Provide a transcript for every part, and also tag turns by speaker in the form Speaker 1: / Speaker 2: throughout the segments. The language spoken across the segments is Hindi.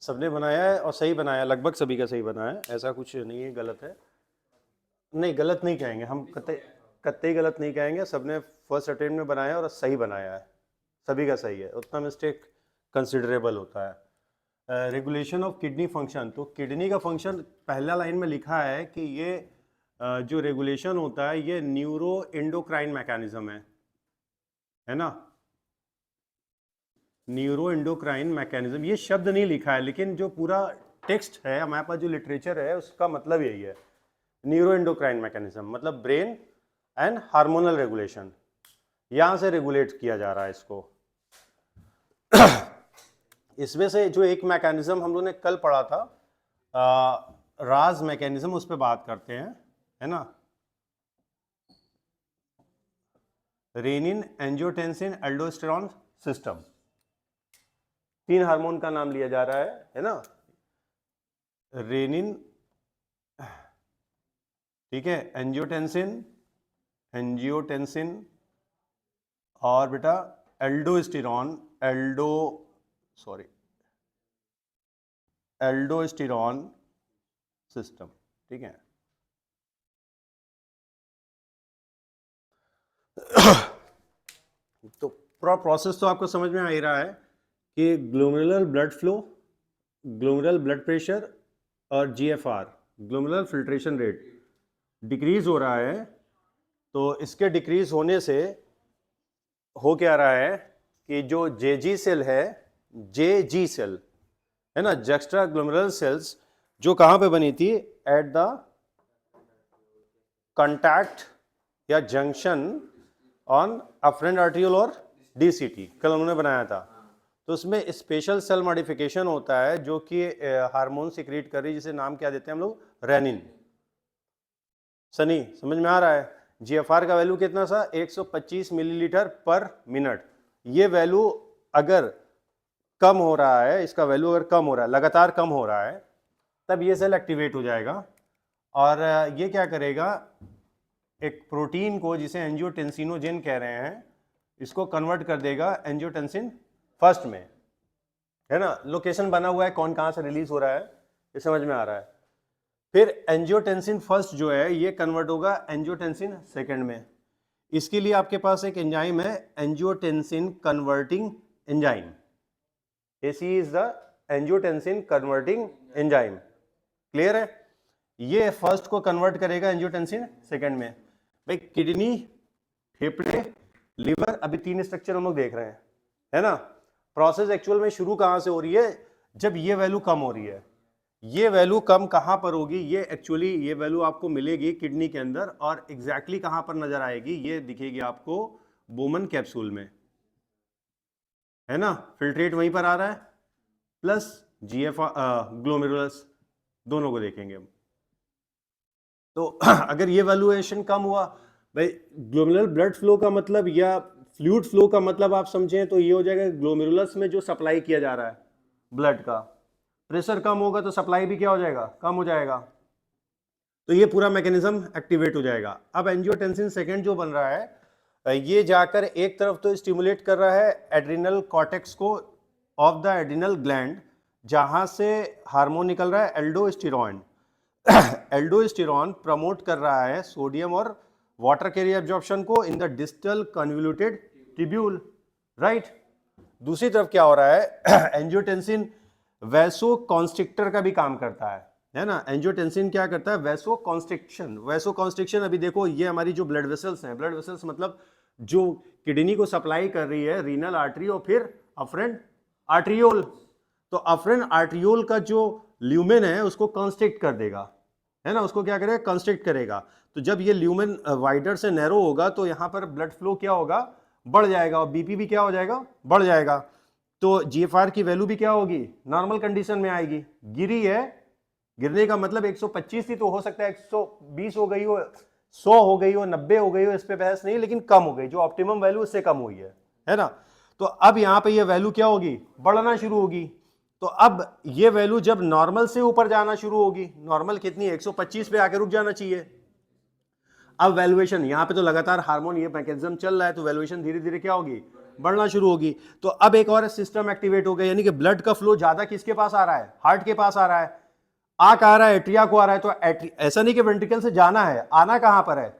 Speaker 1: सबने बनाया है और सही बनाया, लगभग सभी का सही बनाया है, ऐसा कुछ नहीं है गलत है। नहीं गलत नहीं कहेंगे हम, कतई गलत नहीं कहेंगे, सबने फर्स्ट अटेम्प्ट में बनाया और सही बनाया है, सभी का सही है, उतना मिस्टेक कंसिडरेबल होता है। रेगुलेशन ऑफ किडनी फंक्शन, तो किडनी का फंक्शन पहला लाइन में लिखा है कि ये जो रेगुलेशन होता है ये न्यूरो एंडोक्राइन मैकेनिज्म है ना, न्यूरो एंडोक्राइन मैकेनिज्म, ये शब्द नहीं लिखा है लेकिन जो पूरा टेक्स्ट है हमारे पास, जो लिटरेचर है उसका मतलब यही है, न्यूरो एंडोक्राइन मैकेनिज्म मतलब ब्रेन एंड हार्मोनल रेगुलेशन, यहां से रेगुलेट किया जा रहा है इसको। इसमें से जो एक मैकेनिज्म हम लोगों ने कल पढ़ा था, राज मैकेनिज्म, उस पर बात करते हैं, है ना। Renin, angiotensin, aldosterone system, 3 hormone का नाम लिया जा रहा है ना। रेनिन, ठीक है, एंजियोटेंसिन और बेटा एल्डोस्टेरॉन, एल्डोस्टेरॉन सिस्टम, ठीक है। तो पूरा प्रोसेस तो आपको समझ में आ ही रहा है कि glomerular blood flow, glomerular blood pressure और GFR, glomerular filtration rate decrease हो रहा है। तो इसके डिक्रीज होने से हो क्या रहा है कि जो जेजी सेल है, जेजी सेल है ना, जक्स्ट्रा ग्लोमेरुलर सेल्स, जो कहां पे बनी थी, एट द कांटेक्ट या जंक्शन ऑन अफरेंट आर्टियोल और डीसीटी, कल उन्होंने बनाया था। तो उसमें स्पेशल सेल मॉडिफिकेशन होता है जो कि हार्मोन सिक्रीट कर रही है, जिसे नाम क्या देते हैं हम लोग, रेनिन। सनी समझ में आ रहा है। जीएफआर का वैल्यू कितना सा, 125 मिलीलीटर पर मिनट। ये वैल्यू अगर कम हो रहा है, इसका वैल्यू अगर कम हो रहा है, लगातार कम हो रहा है, तब ये सेल एक्टिवेट हो जाएगा और ये क्या करेगा, एक प्रोटीन को जिसे एंजियोटेंसिनोजेन कह रहे हैं, इसको कन्वर्ट कर देगा एंजियोटेंसिन फर्स्ट में, है ना। लोकेशन बना हुआ है कौन कहां से रिलीज हो रहा है, ये समझ में आ रहा है। फिर एंजियोटेंसिन फर्स्ट जो है ये कन्वर्ट होगा एंजियोटेंसिन सेकंड में। इसके लिए आपके पास एक एंजाइम है, angiotensin converting enzyme, AC is the angiotensin converting enzyme, clear है। ये फर्स्ट को कन्वर्ट करेगा एंजियोटेंसिन सेकंड में। भाई किडनी, फेफड़े, लिवर, अभी 3 स्ट्रक्चर हम लोग देख रहे हैं, है ना। प्रोसेस एक्चुअल में शुरू कहां से हो रही है, जब ये वैल्यू कम हो रही है। ये वैल्यू कम कहां पर होगी, ये एक्चुअली ये वैल्यू आपको मिलेगी किडनी के अंदर, और एग्जैक्टली कहां पर नजर आएगी, ये दिखेगी आपको बोमन कैप्सूल में, है ना। फिल्ट्रेट वहीं पर आ रहा है, प्लस ग्लोमेरुलस, दोनों को देखेंगे हम। तो अगर ये वैल्यूएशन कम हुआ, भाई ग्लोमेरुलर ब्लड फ्लो का मतलब या फ्लूइड फ्लो का मतलब आप समझें तो ये हो जाएगा ग्लोमेरुलस में जो सप्लाई किया जा रहा है ब्लड का, प्रेशर कम होगा तो सप्लाई भी क्या हो जाएगा, कम हो जाएगा। तो ये पूरा मैकेनिज्म एक्टिवेट हो जाएगा। अब एंजियोटेंसिन सेकंड जो बन रहा है, ये जाकर एक तरफ तो स्टिमुलेट कर रहा है एड्रिनल कॉर्टेक्स को ऑफ द एड्रिनल ग्लैंड, जहां से हार्मोन निकल रहा है एल्डोस्टेरॉन। एल्डोस्टेरॉन प्रमोट कर रहा है सोडियम और वाटर कैरियर एब्जॉर्प्शन को in the distal convoluted tubule, right. दूसरी तरफ क्या हो रहा है, एंजियोटेंसिन वैसो कॉन्स्ट्रिक्टर का भी काम करता है ना। एंजियोटेंसिन क्या करता है, वैसो कॉन्स्ट्रिक्शन। वैसो कॉन्स्ट्रिक्शन, अभी देखो ये हमारी जो ब्लड वेसल्स हैं, ब्लड वेसल्स मतलब जो किडनी को सप्लाई कर रही है रीनल आर्टरी और फिर अफरेंट आर्ट्रियोल। तो अफरेंट आर्ट्रियोल का जो ल्यूमेन है उसको कॉन्स्ट्रिक्ट कर देगा, है ना, उसको क्या करेगा, कंस्ट्रिक्ट करेगा। तो जब ये ल्यूमेन वाइडर से नैरो होगा तो यहां पर ब्लड फ्लो क्या होगा, बढ़ जाएगा, और बीपी भी क्या हो जाएगा, बढ़ जाएगा। तो जीएफआर की वैल्यू भी क्या होगी, नॉर्मल कंडीशन में आएगी। गिरी है, गिरने का मतलब 125 थी तो हो सकता है 120 हो गई हो, 100 हो गई हो, 90 हो गई हो, इस पे बहस नहीं, लेकिन कम हो गई, जो ऑप्टिमम वैल्यू उससे कम हुई है ना। तो अब यहां पे ये वैल्यू क्या होगी, बढ़ना शुरू होगी। तो अब ये वैल्यू जब नॉर्मल से ऊपर जाना शुरू होगी, नॉर्मल कितनी, 125 पे आके रुक जाना चाहिए। अब वैल्यूएशन यहां पे तो लगातार हार्मोन ये मैकेनिज्म चल रहा है, तो वैल्यूएशन धीरे धीरे क्या होगी, बढ़ना शुरू होगी। तो अब एक और सिस्टम एक्टिवेट हो गया, यानी कि ब्लड का फ्लो ज्यादा किसके पास आ रहा है, हार्ट के पास आ रहा है, आ रहा है एट्रिया को आ रहा है। तो ऐसा नहीं कि वेंट्रिकल से जाना है, आना कहां पर है,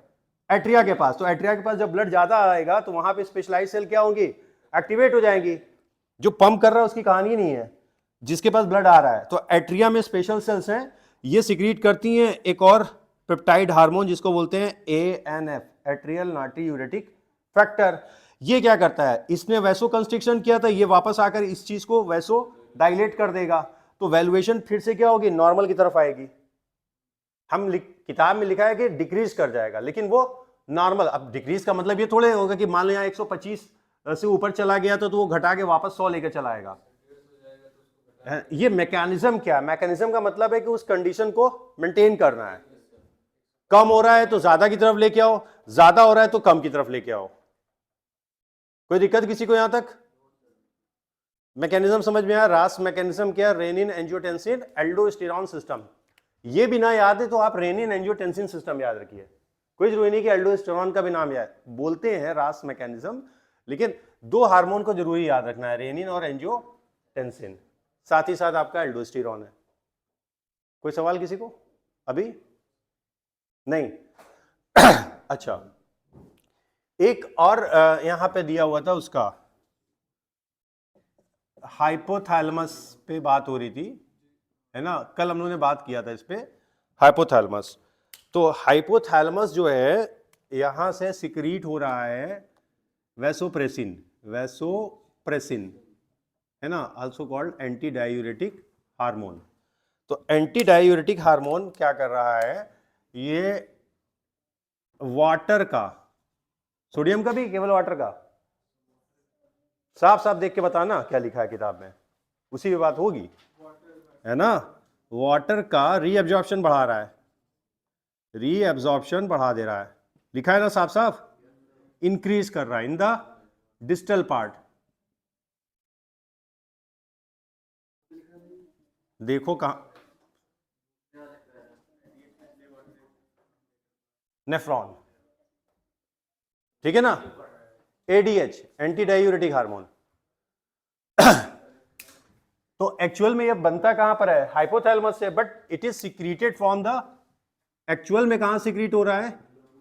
Speaker 1: एट्रिया के पास। तो एट्रिया के पास जब ब्लड ज्यादा आएगा तो वहां पे स्पेशलाइज सेल क्या होंगी, एक्टिवेट हो जाएंगी। जो पंप कर रहा है उसकी कहानी नहीं है, जिसके पास ब्लड आ रहा है। तो एट्रिया में स्पेशल सेल्स हैं, ये सिक्रीट करती हैं एक और पेप्टाइड हार्मोन जिसको बोलते हैं ANF, एट्रियल नाट्रियूरेटिक फैक्टर। ये क्या करता है, इसने वैसो कंस्ट्रिक्शन किया था, ये वापस आकर इस चीज को वैसो डायलेट कर देगा। तो वैल्यूएशन फिर से क्या होगी, नॉर्मल की तरफ आएगी। हम किताब में लिखा है कि डिक्रीज कर जाएगा, लेकिन वो नॉर्मल। अब डिक्रीज का मतलब ये थोड़े होगा कि मान लो यहाँ 125 से ऊपर चला गया तो वो घटा के वापस 100 लेकर चला आएगा। ये मैकेनिज्म क्या है, मैकेनिज्म का मतलब है कि उस कंडीशन को मेंटेन करना है। कम हो रहा है तो ज्यादा की तरफ लेके आओ, ज्यादा हो रहा है तो कम की तरफ लेके आओ। कोई दिक्कत किसी को यहां तक? मैकेनिज्म समझ में आया? रास मैकेनिज्म क्या, रेनिन एंजियोटेंसिन एल्डोस्टेरॉन सिस्टम। ये भी ना याद है तो आप रेनिन एंजियोटेंसिन सिस्टम याद रखिए। कोई जरूरी नहीं कि एल्डोस्टेरॉन का भी नाम याद, बोलते हैं रास मैकेनिज्म, लेकिन दो हार्मोन को जरूरी याद रखना है, रेनिन और एंजियोटेंसिन, साथ ही साथ आपका एल्डोस्टेरॉन है। कोई सवाल किसी को अभी? नहीं। अच्छा, एक और यहां पे दिया हुआ था, उसका हाइपोथैलेमस पे बात हो रही थी, है ना, कल हम लोगों ने बात किया था इस पे, हाइपोथैलेमस। तो हाइपोथैलेमस जो है यहां से सिक्रीट हो रहा है वैसोप्रेसिन, वैसोप्रेसिन है ना, also called anti diuretic hormone. तो एंटी डायूरेटिक हार्मोन क्या कर रहा है, ये वाटर का, सोडियम का भी, केवल वाटर का, साफ साफ देख के बताना क्या लिखा है किताब में, उसी पे बात होगी, है ना। वाटर का रीअब्जॉर्प्शन बढ़ा रहा है, रीअब्जॉर्प्शन बढ़ा दे रहा है, लिखा है ना साफ साफ, इंक्रीज कर रहा है इन द डिस्टल पार्ट। देखो कहां, नेफ्रॉन, ठीक है ना, ADH एंटी डायूरेटिक हार्मोन। तो एक्चुअल में ये बनता कहां पर है, हाइपोथैलेमस से, but it is secreted from the, actual में कहां सिक्रीट हो रहा है,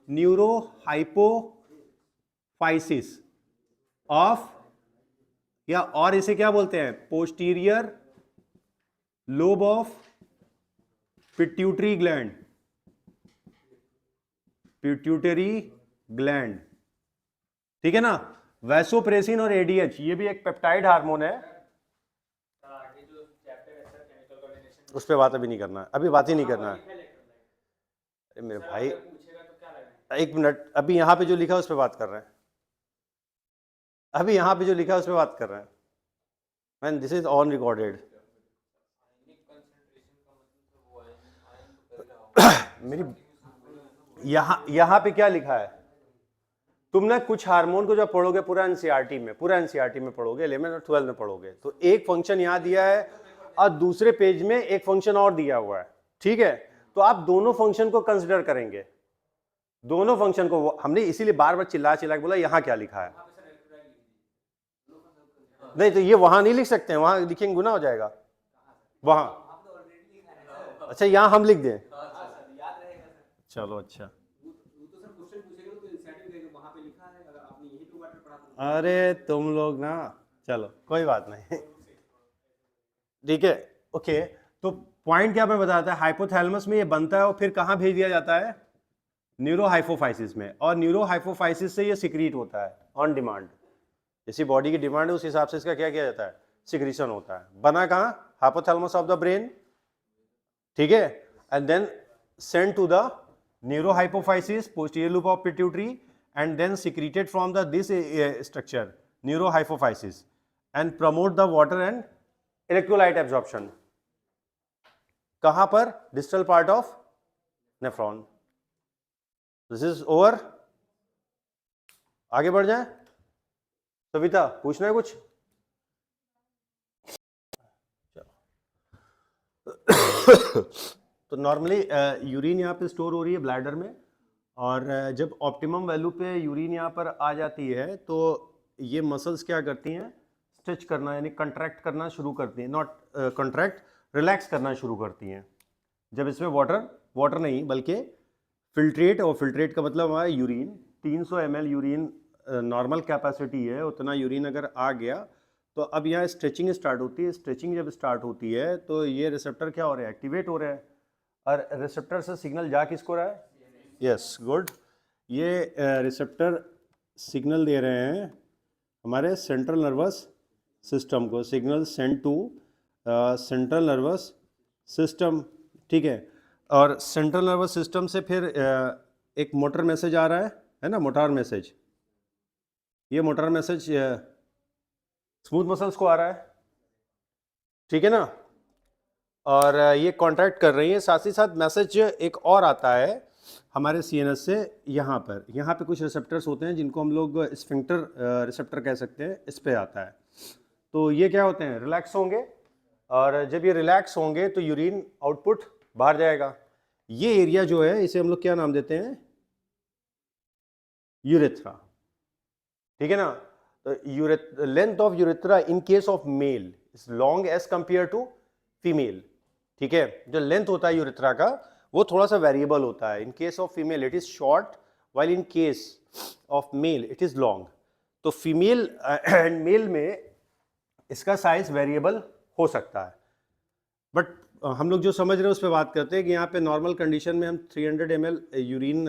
Speaker 1: न्यूरो हाइपोफाइसिस ऑफ, या और इसे क्या बोलते हैं, posterior lobe of pituitary gland, pituitary gland, ठीक है ना। वैसोप्रेसिन और ADH ये भी एक पेप्टाइड हार्मोन है, उस पर बात अभी नहीं करना है, अभी बात ही नहीं करना है। अरे मेरे भाई एक मिनट, अभी यहाँ पे जो लिखा है उस पर बात कर रहे हैं, अभी यहाँ पे जो लिखा है उस पर बात कर रहे हैं, man this is on recorded. मेरी यहाँ पे क्या लिखा है, तुम ना कुछ हार्मोन को जब पढ़ोगे पूरा एनसीईआरटी में, पूरा एनसीईआरटी में पढ़ोगे, 11 और 12 में पढ़ोगे, तो एक फंक्शन यहाँ दिया है और दूसरे पेज में एक फंक्शन और दिया हुआ है, ठीक है। तो आप दोनों फंक्शन को कंसिडर करेंगे, दोनों फंक्शन को, हमने इसीलिए बार बार चिल्ला चिल्ला के बोला यहाँ क्या लिखा है। नहीं तो ये वहां नहीं लिख सकते हैं, वहां लिखेंगे गुना हो जाएगा वहां। अच्छा यहाँ हम लिख दें, चलो अच्छा। अरे तुम लोग ना, चलो कोई बात नहीं, ठीक है, ओके। तो पॉइंट क्या मैं बताता है, हाइपोथैलेमस में ये बनता है और फिर कहाँ भेज दिया जाता है, न्यूरो हाइपोफाइसिस में, और न्यूरो हाइपोफाइसिस से ये सिक्रीट होता है ऑन डिमांड, जैसी बॉडी की डिमांड है उस हिसाब से इसका क्या किया जाता है, सिक्रीशन होता है। बना कहाँ, हाइपोथैलेमस ऑफ द ब्रेन, ठीक है, and then send to the neurohypophysis, posterior lobe of pituitary, and then secreted from the this structure neurohypophysis and promote the water and electrolyte absorption. कहां पर, distal part of nephron. This is over. आगे बढ़ जाए, सविता पूछना है कुछ? तो नॉर्मली यूरिन यहाँ पे स्टोर हो रही है ब्लैडर में, और जब ऑप्टिमम वैल्यू पे यूरिन यहाँ पर आ जाती है तो ये मसल्स क्या करती हैं, स्ट्रेच करना यानी कंट्रैक्ट करना शुरू करती हैं, नॉट कंट्रैक्ट, रिलैक्स करना शुरू करती हैं जब इसमें वाटर नहीं बल्कि फिल्ट्रेट, और फिल्ट्रेट का मतलब हमारा urine, 300 ml urine normal capacity है, उतना यूरिन अगर आ गया तो अब यहाँ स्ट्रेचिंग स्टार्ट होती है। स्ट्रेचिंग जब स्टार्ट होती है तो ये रिसेप्टर क्या हो रहा है, एक्टिवेट हो रहा है, और रिसेप्टर से सिग्नल जा किसको रहा है, यस गुड, ये रिसेप्टर सिग्नल दे रहे हैं हमारे सेंट्रल नर्वस सिस्टम को, signal send to central nervous system, ठीक है। और सेंट्रल नर्वस सिस्टम से फिर एक मोटर मैसेज आ रहा है ना, मोटार मैसेज, ये मोटार मैसेज स्मूथ मसल्स को आ रहा है, ठीक है ना, और ये कॉन्ट्रैक्ट कर रही है। साथ ही साथ मैसेज एक और आता है हमारे सीएनएस से, यहाँ पे कुछ रिसेप्टर्स होते हैं जिनको हम लोग स्फिंक्टर रिसेप्टर कह सकते हैं, इस पे आता है। तो ये क्या होते हैं, रिलैक्स होंगे, और जब ये रिलैक्स होंगे तो यूरिन आउटपुट बाहर जाएगा। ये एरिया जो है इसे हम लोग क्या नाम देते हैं, यूरेथ्रा, ठीक है ना। तो length of urethra in case of male is long as compare to female, ठीक है। जो लेंथ होता है यूरेथ्रा का वो थोड़ा सा वेरिएबल होता है, इन case of female it is short, while in case of mail it is long. तो फीमेल एंड मेल में इसका साइज वेरिएबल हो सकता है, बट हम लोग जो समझ रहे हैं उस पर बात करते हैं कि यहाँ पे नॉर्मल कंडीशन में हम 300 ml यूरिन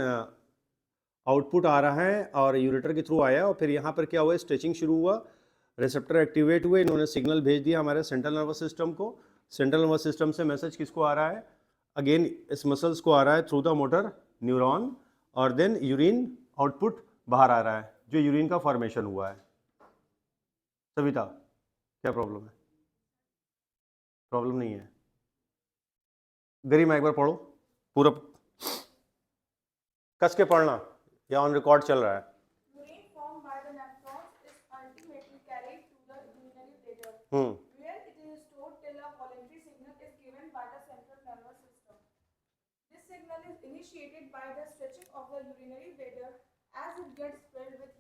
Speaker 1: आउटपुट आ रहा है और यूरेटर के थ्रू आया, और फिर यहाँ पर क्या हुआ, स्ट्रेचिंग शुरू हुआ, रिसेप्टर एक्टिवेट हुए, इन्होंने सिग्नल भेज दिया हमारे सेंट्रल नर्वस सिस्टम को। सेंट्रल नर्वस सिस्टम से मैसेज किसको आ रहा है, अगेन इस मसल्स को आ रहा है थ्रू द मोटर न्यूरॉन, और देन यूरिन आउटपुट बाहर आ रहा है, जो यूरिन का फॉर्मेशन हुआ है। सविता क्या प्रॉब्लम है, प्रॉब्लम नहीं है, गरिमा एक बार पढ़ो पूरा, कस के पढ़ना या ऑन रिकॉर्ड चल रहा है।
Speaker 2: Urine formed by the nephrons is ultimately carried to the urinary bladder,
Speaker 1: hmm,
Speaker 2: where it is stored till a voluntary signal is given by the central nervous system. This signal is initiated by the stretching of the urinary bladder as it gets filled with